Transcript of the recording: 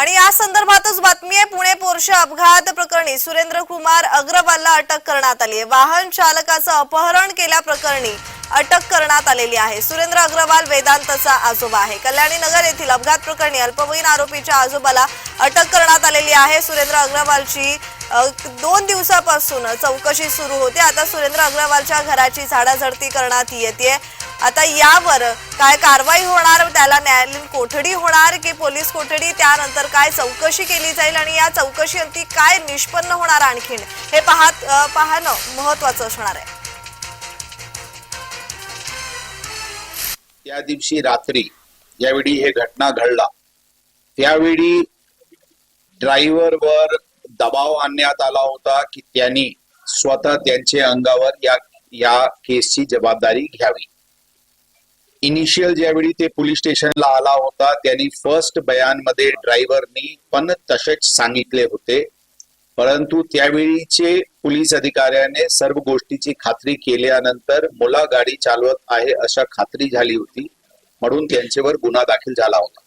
आणि या संदर्भातच बातमी आहे। पुणे पोर्शे अपघात प्रकरणी सुरेंद्र कुमार अग्रवालला अटक करण्यात आली आहे। वाहन चालकाचं अपहरण केल्याप्रकरणी अटक करण्यात आलेली आहे। सुरेंद्र अग्रवाल वेदांतचा आजोबा आहे। कल्याणी नगर येथील अपघात प्रकरणी अल्पवयीन आरोपीच्या आजोबाला अटक करण्यात आलेली आहे। सुरेंद्र अग्रवालची 2 दिवसापासून चौकशी सुरू होती। आता सुरेंद्र अग्रवालच्या घराची झाडाझडती करण्यात येते। आता यावर काय कारवाई होणार, त्याला न्यायालयीन कोठडी होणार की पोलीस कोठडी, त्यानंतर काय चौकशी केली जाईल आणि या चौकशीअंती काय निष्पन्न होणार आणखीन हे पाहणं महत्त्वाचं असणार आहे। त्या दिवशी रात्री ज्यावेळी हे घटना घडला त्यावेळी ड्रायव्हरवर दबाव आणण्यात आला होता की त्यांनी स्वतः त्यांच्या अंगावर या केसची जबाबदारी घ्यावी। इनिशियल ज्यावेळी ते पोलीस स्टेशनला आला होता त्यांनी फर्स्ट बयानमध्ये ड्रायव्हरनी पण तसेच सांगितले होते, परंतु त्यावेळीचे पोलीस अधिकाऱ्याने सर्व गोष्टीची खात्री केल्यानंतर मुला गाडी चालवत आहे अशा खात्री झाली होती, म्हणून त्यांच्यावर गुन्हा दाखल झाला होता।